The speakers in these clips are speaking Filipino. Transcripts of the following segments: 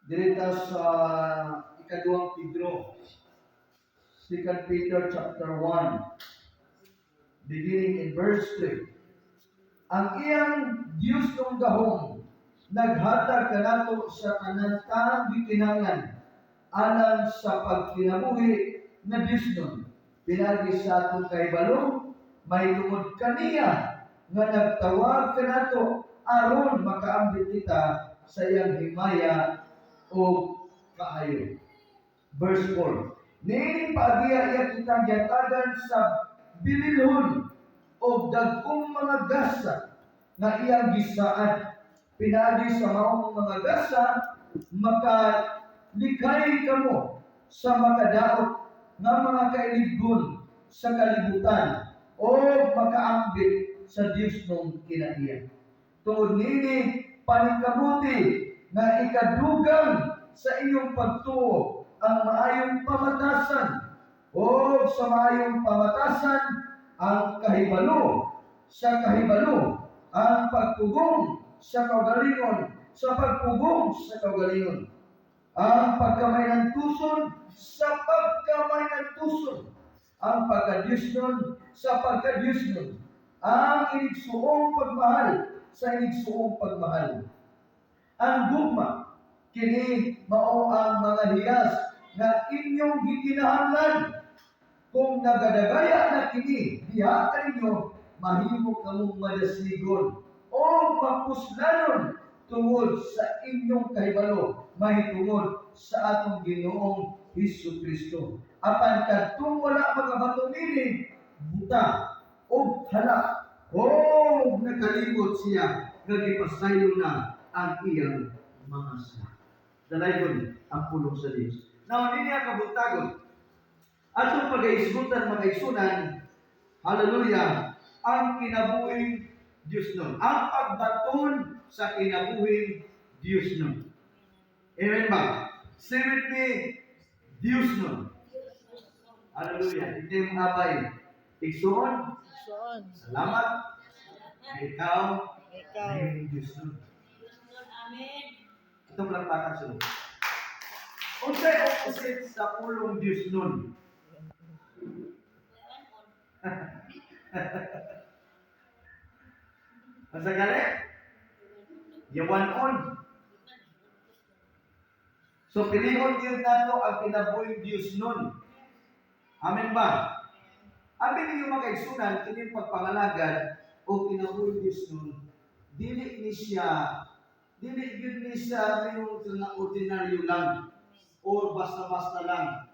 Dirita sa ikaduhang Pedro, 2 Peter chapter 1, beginning in verse 3. Ang iyang Diyos ng gahom, naghatag kanato sa kanatang gikinahanglan alang sa pagkinabuhi na Diyos nun. Pinagi sa atong kahibalo, may tungod kaniya nga nagtawag kanato aron makaambit kita sa iyang himaya o kaayo. Verse 4. Niining paagiya iya kitang yatagan sa bililhon o dagkong mga gasa nga iyang gisaad. Pinagi sa maong mga gasa, makalikay kamo sa makadaot nga mga kailigon sa kalibutan o makaambit sa Diyos nung kinaiya. Tungod nini paningkabuti na ikadugang sa inyong pagtuo ang maayong pamatasan o sa maayong pamatasan ang kahibalo, sa kahibalo ang pagpugong sa kaugalingon, sa pagpugong sa kaugalingon, ang pagkamay ng tuson sa pagkamay ng tuson, ang pagkadyusnon sa pagkadyusnon, ang inigsuong pagmahal sa inigsuong pagmahal. Ang gugma, kini mao ang mga hiyas na inyong gikinahanglan. Kung nagadagaya na kini, diha kaninyo, mahimo kamong madasigon o mapuslanon tungod sa inyong kahibalo, mahitungod sa atong Ginoong Hesus-Kristo. Apan kadtong wala magabato nini, buta o hala o nakalimot siya nga gipasayo na ang iyang mga sa. Dalaygon ang pulong sa Dios. Now, nini ang kabutagon. Atong pag-aisgutan mga igsunan, hallelujah, ang kinabuhing Diyos nun. Ang pagbaton sa kinabuhing Diyos nun. Amen ba? Say with me, Diyos nun. Hallelujah. Hindi mo abay. Igsuon, salamat, na ikaw, ay Diyos nun. Amen. Itong langpakan sa loob. Unsay opposite sa pulong Diyos nun? Ang sagali? Yawanon. So, pilion yun nato ang kinabuhing Diyos nun. Amen ba? Amin ninyo mga kaigsunan, kining pagpangalagad o kinabuhing Diyos nun, dili yun ni siya mingon nga ordinaryo lang, or basta-basta lang,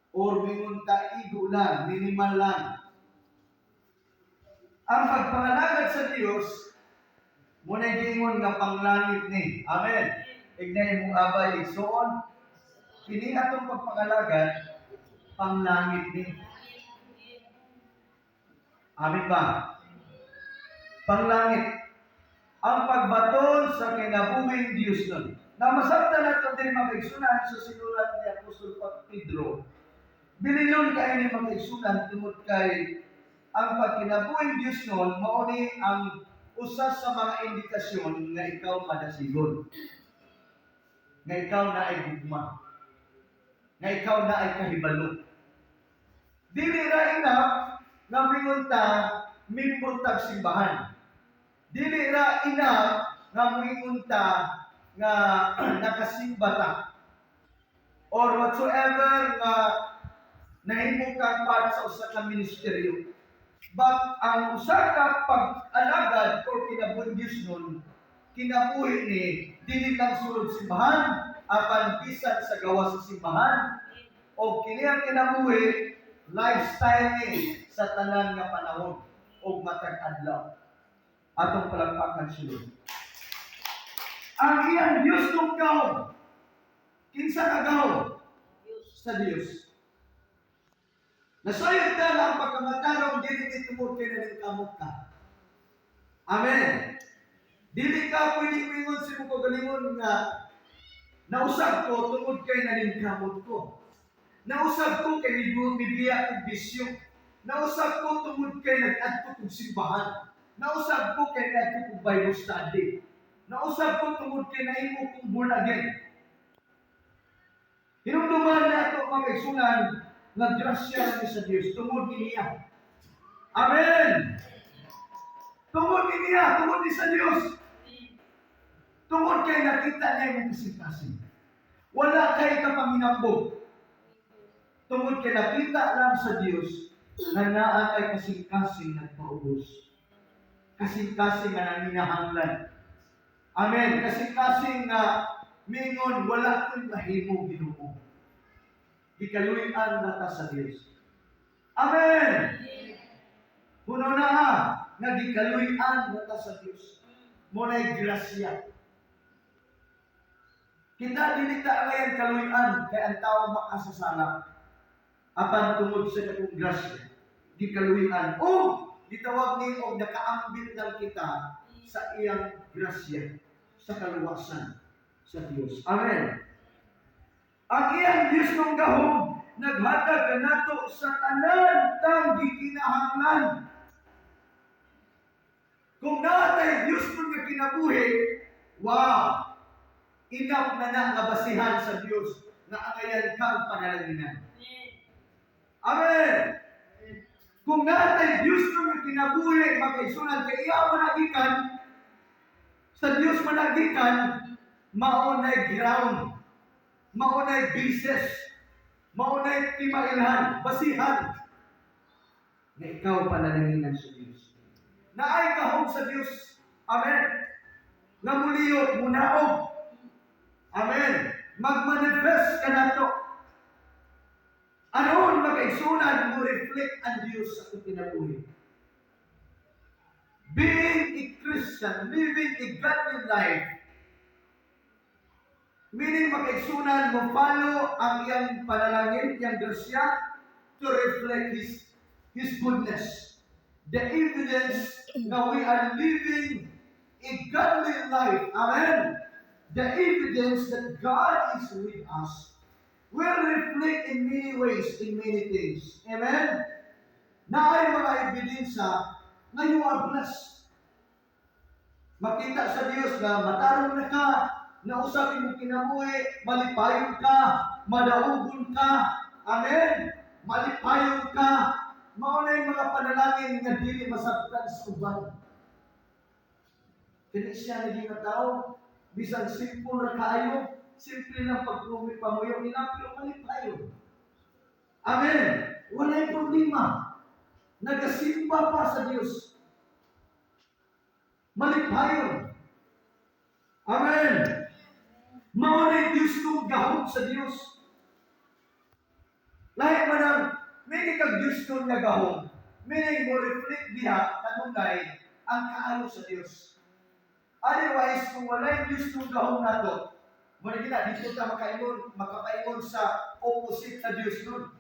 or mingon kaigo lang, minimal lang. Ang pagpangalagad sa Diyos, muna gingon nga panglangit ni. Amen. Ignay mong abay, igsoon. Kini atong pagpangalagad, panglangit ni. Amen ba? Panglangit. Ang pagbaton sa kinabuhing Diyos nun. Na masabta natin din mga igsunan sa sinulat ni Apostol Pedro. Binilon kayo ni mga igsunan tungod kay ang pagkinabuhing Diyos nun, mauni ang usa sa mga indikasyon nga ikaw madasigon. Nga ikaw na ay gugma. Nga ikaw na ay kahibalo. Dili ra ina nga mingunta mimpurtag simbahan. Dili ra ina nga mingunta nga nakasimba ta. Or whatsoever nga nahimo kang part sa usa ka ministeryo. But ang usa ka pag-alagad o kinabuhing Diyos nun, kinabuhi ni dili lang sulod simbahan, apan bisan sa gawa sa simbahan, o kini ang kinabuhi, lifestyle ni sa tanan nga panahon o matag adlaw. Atong palagpakan sulod. Ang iyang Diyos nung gahom, kinsa ka gahom? Sa Diyos. Nasayod ka na ang pagkamatarong, dili itungod kay nalinkamot ka. Amen. Dili ka pwedeng mingon sa mga galingon nga nausab ko tungod kay nalinkamot ko. Nausab ko kay bibiya og bisyo. Nausab ko tungod kay nag-adto og simbahan. Nausab ko kay nag-adto og Bible study. Nausab ko tungod kay nahimo kong born again. Hinumduman na ito mga kaigsunan nga grasya ni sa Dios tungod niya. Amen. Tungod niya, tungod ni sa Dios. Tungod kay nakita niya yung kasing-kasing. Wala kay kapanginambog. Tungod kay nakita lang sa Dios na naa kay kasing-kasing nagpaubos. Kasing-kasing na naminahanglan. Amen. Kasing-kasing na mingon wala ko'y mahimo Ginoo. Gikaluyan na ta sa Dios. Amen. Puno na nga gikaluyan na ta sa Dios. Muna'y grasya. Kita dinita ngayon kaluyan kay ang tao makasasala. Apan tungod sa katong grasya, gikaluyan. O gitawag ni og nakaambit lang kita sa iyang grasya, sa kaluwasan sa Dios. Amen. Ang iyang Dios ng gahom naghatag kanato sa tanan tang gikinahanglan. Kung natay Dios ng kinabuhi, wow! Enough na nga basihan sa Dios na angayan kang panalaginan. Amen! Kung natay Dios ng kinabuhi, magkaisunan kay iya managikan, sa Dios managikan, maunay ground, maunay basis, maunay timailhan, basihan, na ikaw panalaginan sa Dios. Naay kahong sa Dios. Amen. Nga muliyot, munaog. Amen. Magmanifest ka na to. Anon makaigsunan mo reflect ang Diyos sa itong kinabuhi. Being a Christian, living a godly life, meaning makaigsunan mo follow ang iyang panalangin, iyang grasya, to reflect His goodness. The evidence that we are living a godly life. Amen. The evidence that God is with us will reflect in many ways, in many things. Amen. Na ay mga ebidensya na you are blessed. Makita sa Diyos na matarong na ka, na usapin mo kinabuhi, malipayon ka, madaugon ka. Amen. Malipayon ka. Mauna yung mga panalangin nga dili masabtan sa uban. Kini siya naging na tao, bisan simple na kaayo, simple lang pamuyo nila, pero malipayon. Amen. Wala'y problema. Nagasimba pa sa Diyos. Malipayon. Amen. Mauna yung Diyos kong gahog sa Diyos. Lahat man ang may kag Diyos kong nagahong, may mo reflect diha kanunay ang kaalo sa Diyos. Otherwise, kung wala'y Diyos kong gahong nato, muna gina, dito ta makapaingon sa opposite sa Diyos nun.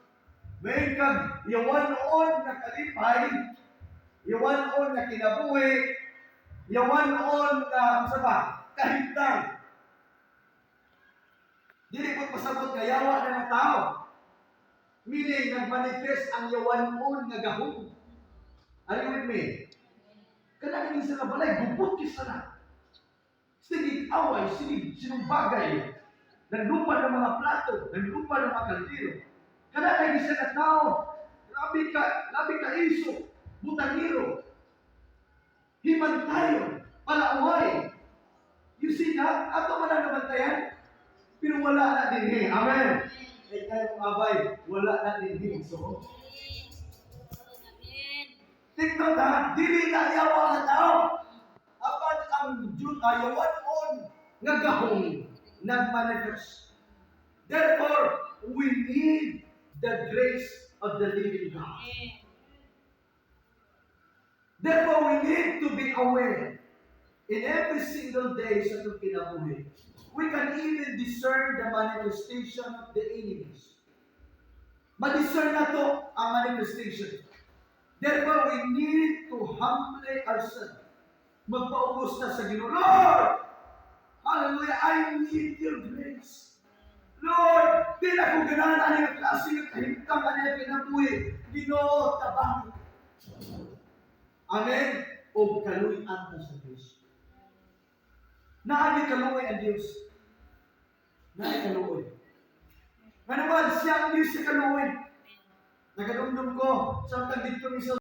May kag yawan-on na kalipay, yawan-on na kinabuhi, yawan-on na kahintang. Dili po pasabot kayawa na ng tao. Meaning, nag-manifest ang yawan-on nga gahong. Are you with me? Kanang isa na balay, gubot kisa na. Sige, away, sige, sinumbagay. Naglupa ng mga plato, naglupa ng mga kaldero. Kanang isa na tao, labi ka iso, butangiro, himantayon, palaaway. You see that? Ato man ang namantayan, pero wala na din. Amen. Ay tayo abay, wala na din so. Tingnan na, dili na yawa na tao. Apan ang yawan-on nga gahong nagmanifest. Therefore, we need the grace of the living God. Therefore, we need to be aware in every single day sa itong kinabuhi. We can even discern the manifestation of the enemies. Ma-discern na to ang manifestation. Therefore, we need to humble ourselves. Magpaubos na sa Ginoo. Lord! Hallelujah! I need your grace. Lord, di na kong ganahan ano yung klase ng kahintang ano yung kinabuhi. Ginoo, tabang. Amen? O kaluyan na sa Diyos. Naani kaluoy ang Diyos. Naani kaluoy. Nga naman, siya ang Diyos sa kaluoy. Nagadumdum ko, sa tagdito ni